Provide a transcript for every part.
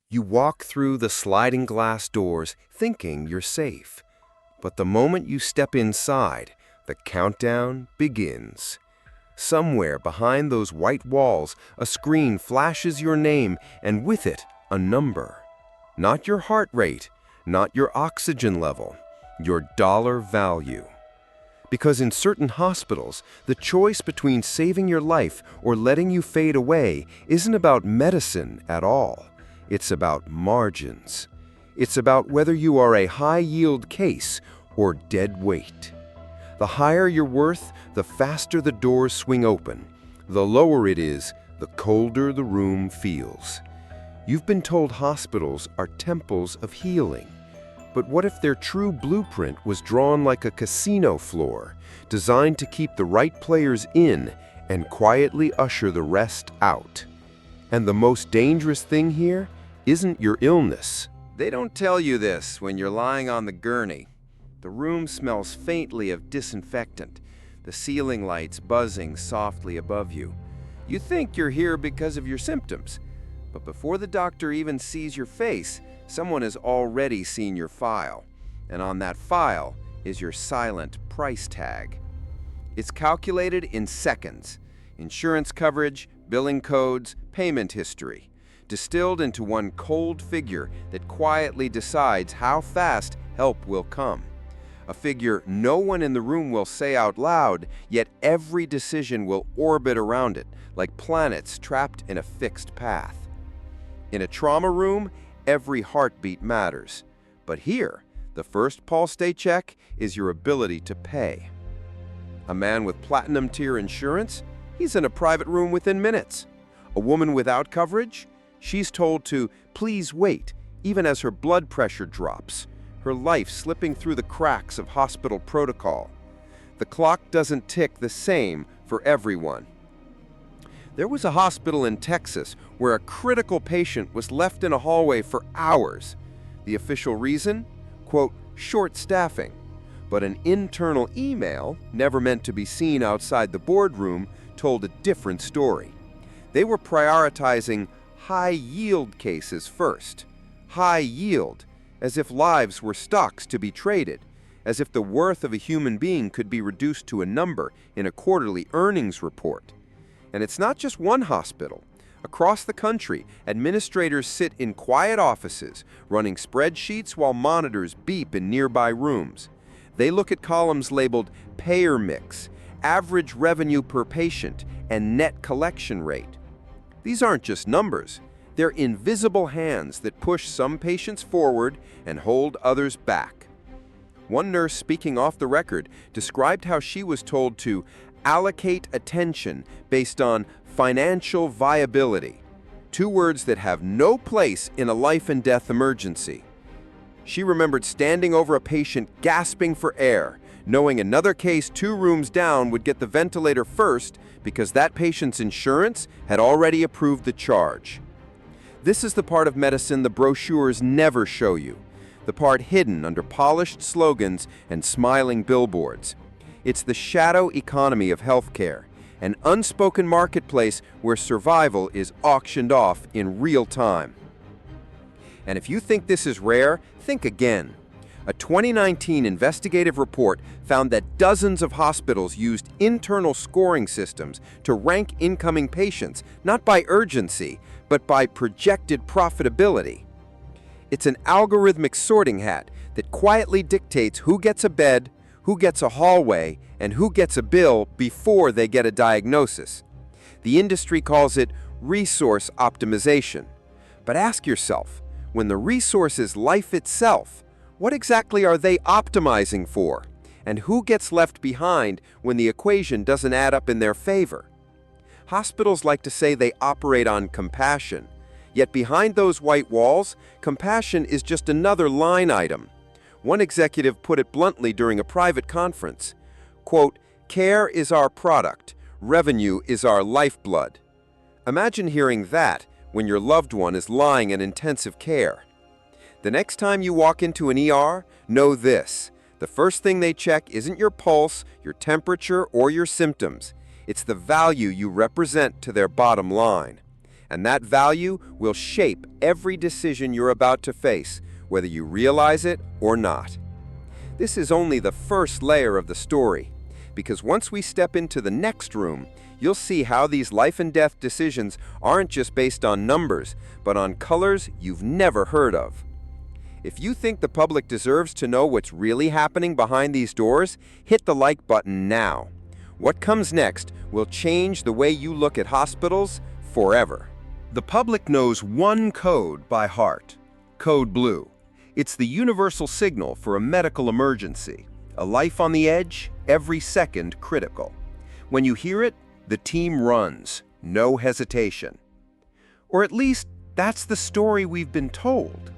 You walk through the sliding glass doors thinking you're safe. But the moment you step inside, the countdown begins. Somewhere behind those white walls, a screen flashes your name and with it, a number. Not your heart rate, not your oxygen level, your dollar value. Because in certain hospitals, the choice between saving your life or letting you fade away isn't about medicine at all. It's about margins. It's about whether you are a high-yield case or dead weight. The higher your worth, the faster the doors swing open. The lower it is, the colder the room feels. You've been told hospitals are temples of healing. But what if their true blueprint was drawn like a casino floor, designed to keep the right players in and quietly usher the rest out? And the most dangerous thing here isn't your illness. They don't tell you this when you're lying on the gurney. The room smells faintly of disinfectant, the ceiling lights buzzing softly above you. You think you're here because of your symptoms, but before the doctor even sees your face, someone has already seen your file, and on that file is your silent price tag. It's calculated in seconds: insurance coverage, billing codes, payment history, distilled into one cold figure that quietly decides how fast help will come. A figure no one in the room will say out loud, yet every decision will orbit around it, like planets trapped in a fixed path. In a trauma room, every heartbeat matters. But here, the first pulse day check is your ability to pay. A man with platinum tier insurance, he's in a private room within minutes. A woman without coverage, she's told to please wait, even as her blood pressure drops, her life slipping through the cracks of hospital protocol. The clock doesn't tick the same for everyone. There was a hospital in Texas where a critical patient was left in a hallway for hours. The official reason? Quote, short staffing. But an internal email, never meant to be seen outside the boardroom, told a different story. They were prioritizing high-yield cases first. High yield, as if lives were stocks to be traded, as if the worth of a human being could be reduced to a number in a quarterly earnings report. And it's not just one hospital. Across the country, administrators sit in quiet offices, running spreadsheets while monitors beep in nearby rooms. They look at columns labeled payer mix, average revenue per patient, and net collection rate. These aren't just numbers. They're invisible hands that push some patients forward and hold others back. One nurse speaking off the record described how she was told to allocate attention based on financial viability, two words that have no place in a life and death emergency. She remembered standing over a patient gasping for air, knowing another case 2 rooms down would get the ventilator first because that patient's insurance had already approved the charge. This is the part of medicine the brochures never show you, the part hidden under polished slogans and smiling billboards. It's the shadow economy of healthcare, an unspoken marketplace where survival is auctioned off in real time. And if you think this is rare, think again. A 2019 investigative report found that dozens of hospitals used internal scoring systems to rank incoming patients, not by urgency, but by projected profitability. It's an algorithmic sorting hat that quietly dictates who gets a bed, who gets a hallway, and who gets a bill before they get a diagnosis. The industry calls it resource optimization. But ask yourself, when the resource is life itself, what exactly are they optimizing for? And who gets left behind when the equation doesn't add up in their favor? Hospitals like to say they operate on compassion, yet behind those white walls, compassion is just another line item. One executive put it bluntly during a private conference, quote, care is our product, revenue is our lifeblood. Imagine hearing that when your loved one is lying in intensive care. The next time you walk into an ER, know this. The first thing they check isn't your pulse, your temperature, or your symptoms. It's the value you represent to their bottom line. And that value will shape every decision you're about to face, whether you realize it or not. This is only the first layer of the story, because once we step into the next room, you'll see how these life and death decisions aren't just based on numbers, but on colors you've never heard of. If you think the public deserves to know what's really happening behind these doors, hit the like button now. What comes next will change the way you look at hospitals forever. The public knows one code by heart: Code Blue. It's the universal signal for a medical emergency, a life on the edge, every second critical. When you hear it, the team runs, no hesitation. Or at least, that's the story we've been told.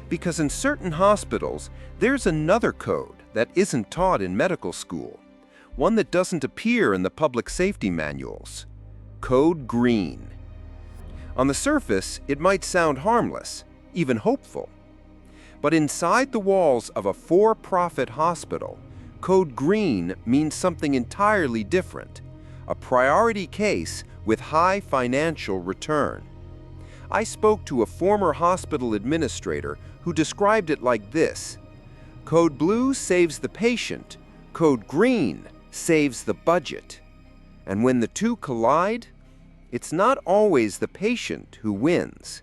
Because in certain hospitals, there's another code that isn't taught in medical school, one that doesn't appear in the public safety manuals: Code Green. On the surface, it might sound harmless, even hopeful. But inside the walls of a for-profit hospital, Code Green means something entirely different: a priority case with high financial return. I spoke to a former hospital administrator who described it like this: Code Blue saves the patient, Code Green saves the budget. And when the two collide, it's not always the patient who wins.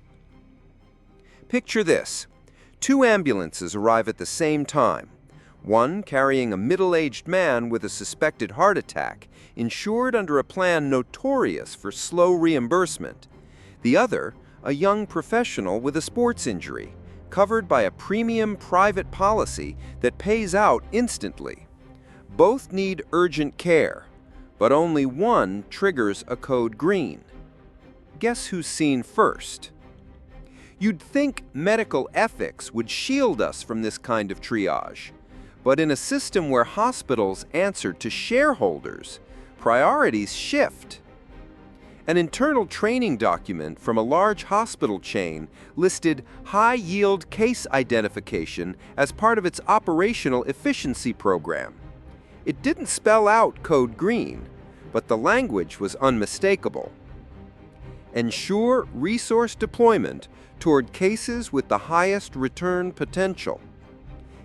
Picture this. 2 ambulances arrive at the same time, one carrying a middle-aged man with a suspected heart attack, insured under a plan notorious for slow reimbursement. The other, a young professional with a sports injury, covered by a premium private policy that pays out instantly. Both need urgent care, but only one triggers a Code Green. Guess who's seen first? You'd think medical ethics would shield us from this kind of triage, but in a system where hospitals answer to shareholders, priorities shift. An internal training document from a large hospital chain listed high-yield case identification as part of its operational efficiency program. It didn't spell out Code Green, but the language was unmistakable. Ensure resource deployment toward cases with the highest return potential.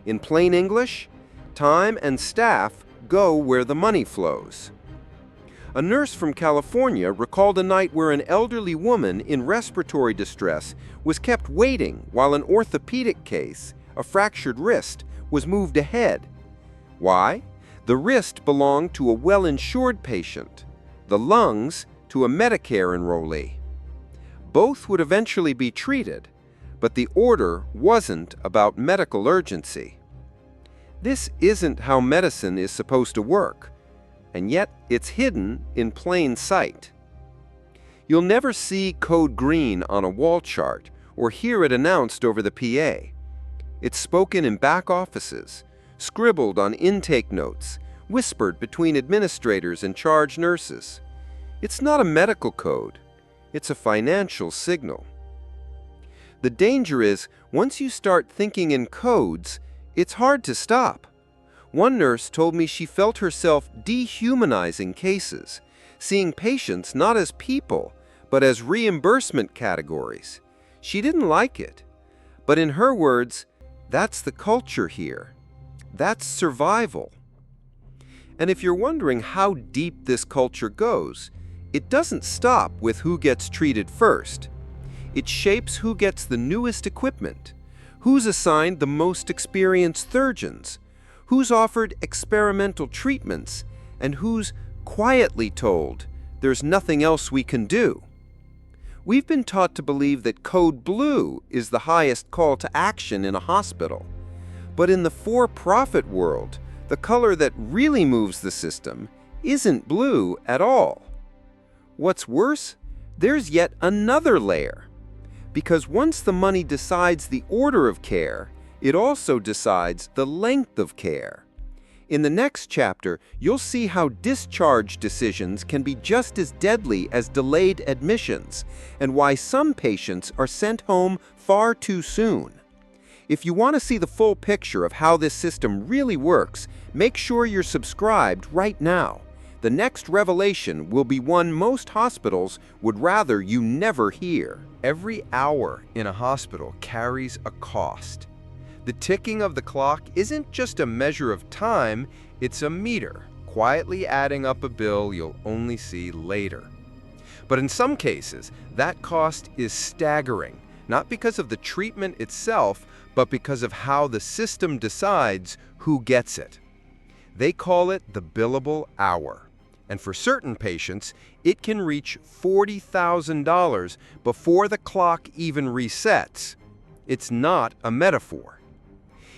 In plain English, time and staff go where the money flows. A nurse from California recalled a night where an elderly woman in respiratory distress was kept waiting while an orthopedic case, a fractured wrist, was moved ahead. Why? The wrist belonged to a well-insured patient, the lungs to a Medicare enrollee. Both would eventually be treated, but the order wasn't about medical urgency. This isn't how medicine is supposed to work, and yet it's hidden in plain sight. You'll never see Code Green on a wall chart or hear it announced over the PA. It's spoken in back offices, scribbled on intake notes, whispered between administrators and charge nurses. It's not a medical code. It's a financial signal. The danger is, once you start thinking in codes, it's hard to stop. One nurse told me she felt herself dehumanizing cases, seeing patients not as people, but as reimbursement categories. She didn't like it. But in her words, that's the culture here. That's survival. And if you're wondering how deep this culture goes, it doesn't stop with who gets treated first. It shapes who gets the newest equipment, who's assigned the most experienced surgeons, who's offered experimental treatments, and who's quietly told there's nothing else we can do. We've been taught to believe that Code Blue is the highest call to action in a hospital. But in the for-profit world, the color that really moves the system isn't blue at all. What's worse, there's yet another layer. Because once the money decides the order of care, it also decides the length of care. In the next chapter, you'll see how discharge decisions can be just as deadly as delayed admissions, and why some patients are sent home far too soon. If you want to see the full picture of how this system really works, make sure you're subscribed right now. The next revelation will be one most hospitals would rather you never hear. Every hour in a hospital carries a cost. The ticking of the clock isn't just a measure of time, it's a meter, quietly adding up a bill you'll only see later. But in some cases, that cost is staggering, not because of the treatment itself, but because of how the system decides who gets it. They call it the billable hour. And for certain patients, it can reach $40,000 before the clock even resets. It's not a metaphor.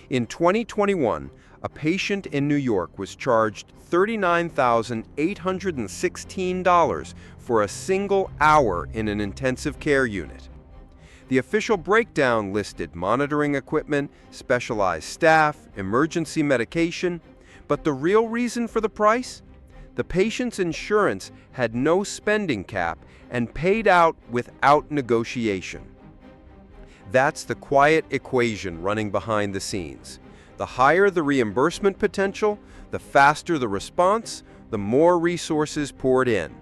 In 2021, a patient in New York was charged $39,816 for a single hour in an intensive care unit. The official breakdown listed monitoring equipment, specialized staff, emergency medication, but the real reason for the price? The patient's insurance had no spending cap and paid out without negotiation. That's the quiet equation running behind the scenes. The higher the reimbursement potential, the faster the response, the more resources poured in.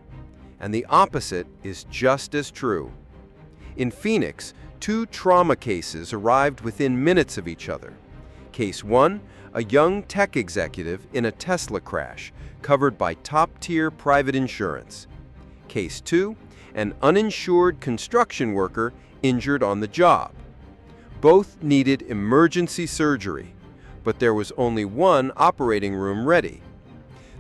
And the opposite is just as true. In Phoenix, 2 trauma cases arrived within minutes of each other. Case 1, a young tech executive in a Tesla crash, covered by top-tier private insurance. Case 2, an uninsured construction worker injured on the job. Both needed emergency surgery, but there was only one operating room ready.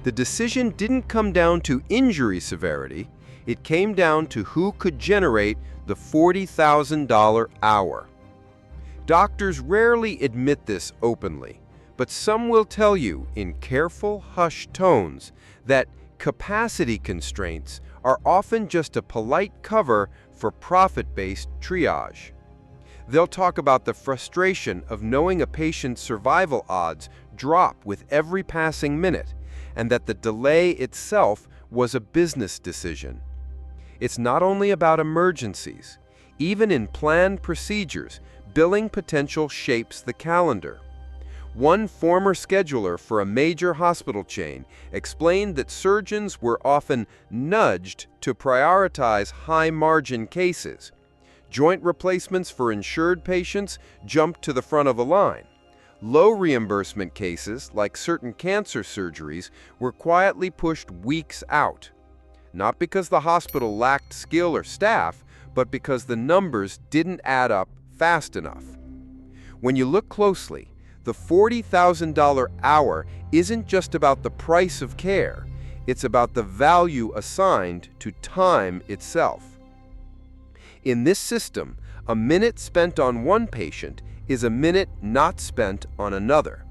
The decision didn't come down to injury severity, it came down to who could generate the $40,000 hour. Doctors rarely admit this openly, but some will tell you in careful, hushed tones that capacity constraints are often just a polite cover for profit-based triage. They'll talk about the frustration of knowing a patient's survival odds drop with every passing minute, and that the delay itself was a business decision. It's not only about emergencies. Even in planned procedures, billing potential shapes the calendar. One former scheduler for a major hospital chain explained that surgeons were often nudged to prioritize high-margin cases. Joint replacements for insured patients jumped to the front of the line. Low reimbursement cases, like certain cancer surgeries, were quietly pushed weeks out. Not because the hospital lacked skill or staff, but because the numbers didn't add up fast enough. When you look closely, the $40,000 hour isn't just about the price of care, it's about the value assigned to time itself. In this system, a minute spent on one patient is a minute not spent on another,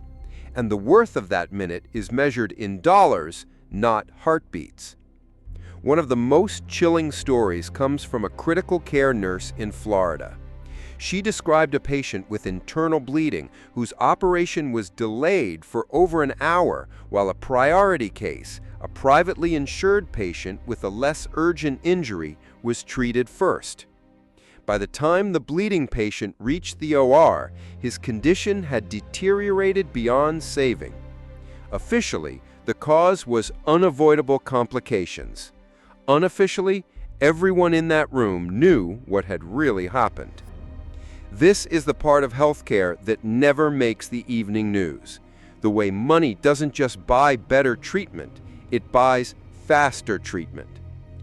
and the worth of that minute is measured in dollars, not heartbeats. One of the most chilling stories comes from a critical care nurse in Florida. She described a patient with internal bleeding whose operation was delayed for over an hour while a priority case, a privately insured patient with a less urgent injury, was treated first. By the time the bleeding patient reached the OR, his condition had deteriorated beyond saving. Officially, the cause was unavoidable complications. Unofficially, everyone in that room knew what had really happened. This is the part of healthcare that never makes the evening news. The way money doesn't just buy better treatment, it buys faster treatment.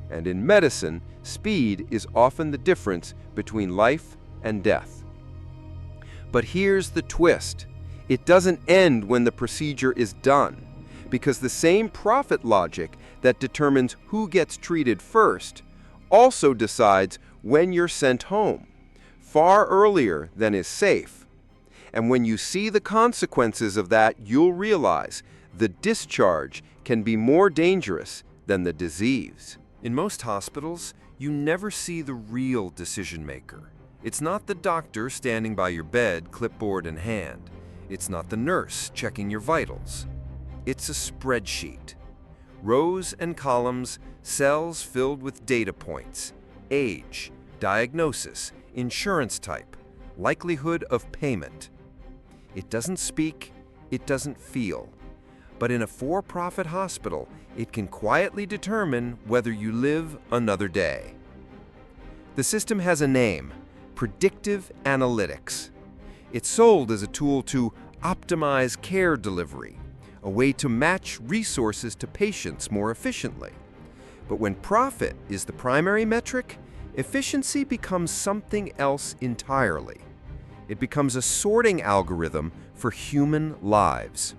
And in medicine, speed is often the difference between life and death. But here's the twist. It doesn't end when the procedure is done, because the same profit logic that determines who gets treated first also decides when you're sent home, far earlier than is safe. And when you see the consequences of that, you'll realize the discharge can be more dangerous than the disease. In most hospitals, you never see the real decision maker. It's not the doctor standing by your bed, clipboard in hand. It's not the nurse checking your vitals. It's a spreadsheet. Rows and columns, cells filled with data points, age, diagnosis, insurance type, likelihood of payment. It doesn't speak, it doesn't feel. But in a for-profit hospital, it can quietly determine whether you live another day. The system has a name: predictive analytics. It's sold as a tool to optimize care delivery, a way to match resources to patients more efficiently. But when profit is the primary metric, efficiency becomes something else entirely. It becomes a sorting algorithm for human lives.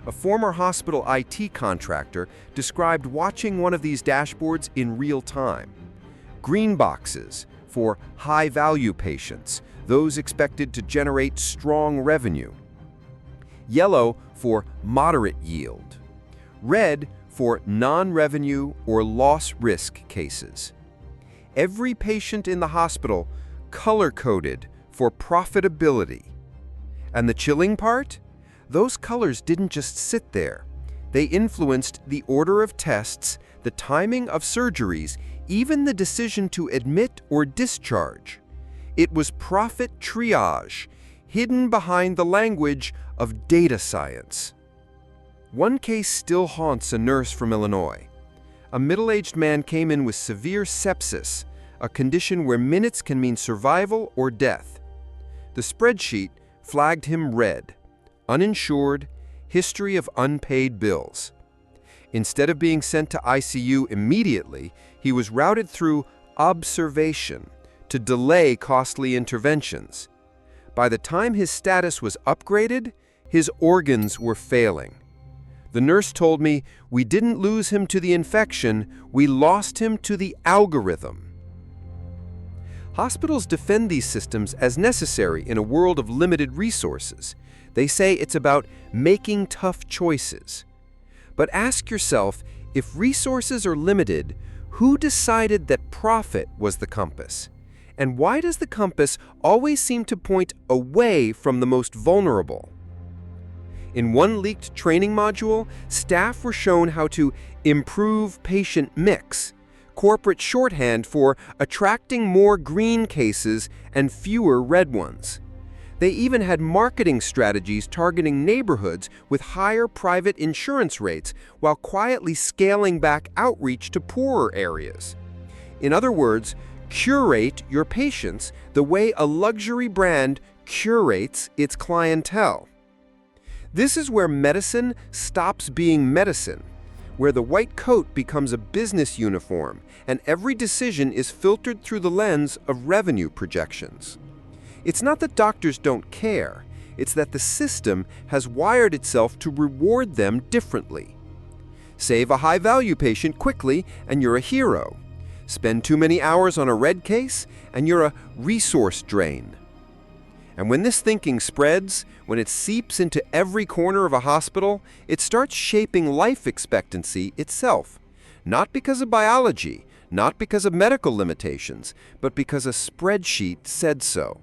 A former hospital IT contractor described watching one of these dashboards in real time. Green boxes for high-value patients, those expected to generate strong revenue. Yellow for moderate yield. Red for non-revenue or loss risk cases. Every patient in the hospital color-coded for profitability. And the chilling part? Those colors didn't just sit there. They influenced the order of tests, the timing of surgeries, even the decision to admit or discharge. It was profit triage, hidden behind the language of data science. One case still haunts a nurse from Illinois. A middle-aged man came in with severe sepsis, a condition where minutes can mean survival or death. The spreadsheet flagged him red: uninsured, history of unpaid bills. Instead of being sent to ICU immediately, he was routed through observation to delay costly interventions. By the time his status was upgraded, his organs were failing. The nurse told me, "We didn't lose him to the infection, we lost him to the algorithm." Hospitals defend these systems as necessary in a world of limited resources. They say it's about making tough choices. But ask yourself, if resources are limited, who decided that profit was the compass? And why does the compass always seem to point away from the most vulnerable? In one leaked training module, staff were shown how to improve patient mix, corporate shorthand for attracting more green cases and fewer red ones. They even had marketing strategies targeting neighborhoods with higher private insurance rates while quietly scaling back outreach to poorer areas. In other words, curate your patients the way a luxury brand curates its clientele. This is where medicine stops being medicine, where the white coat becomes a business uniform and every decision is filtered through the lens of revenue projections. It's not that doctors don't care, it's that the system has wired itself to reward them differently. Save a high-value patient quickly and you're a hero. Spend too many hours on a red case and you're a resource drain. And when this thinking spreads, when it seeps into every corner of a hospital, it starts shaping life expectancy itself. Not because of biology, not because of medical limitations, but because a spreadsheet said so.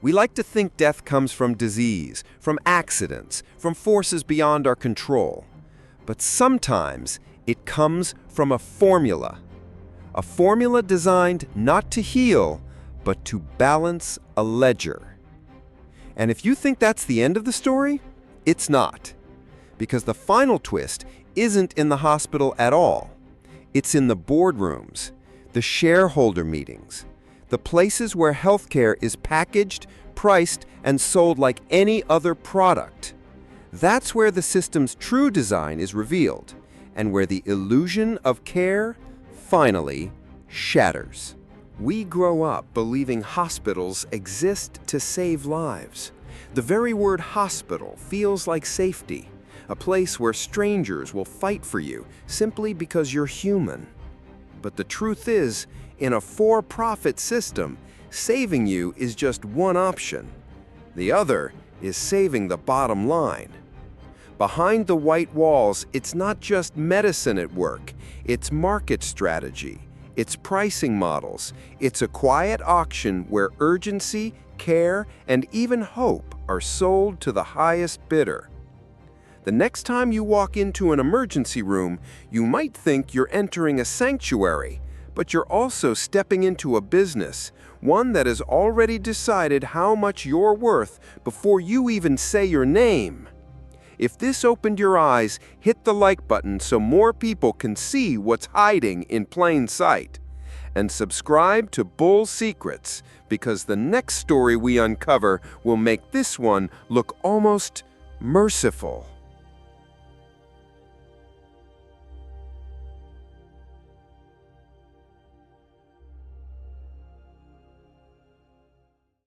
We like to think death comes from disease, from accidents, from forces beyond our control. But sometimes it comes from a formula designed not to heal, but to balance a ledger. And if you think that's the end of the story, it's not. Because the final twist isn't in the hospital at all. It's in the boardrooms, the shareholder meetings, the places where healthcare is packaged, priced, and sold like any other product. That's where the system's true design is revealed, and where the illusion of care finally shatters. We grow up believing hospitals exist to save lives. The very word hospital feels like safety, a place where strangers will fight for you simply because you're human. But the truth is, in a for-profit system, saving you is just one option. The other is saving the bottom line. Behind the white walls, it's not just medicine at work, it's market strategy, it's pricing models, it's a quiet auction where urgency, care, and even hope are sold to the highest bidder. The next time you walk into an emergency room, you might think you're entering a sanctuary, but you're also stepping into a business, one that has already decided how much you're worth before you even say your name. If this opened your eyes, hit the like button so more people can see what's hiding in plain sight. And subscribe to Bull Secrets, because the next story we uncover will make this one look almost merciful.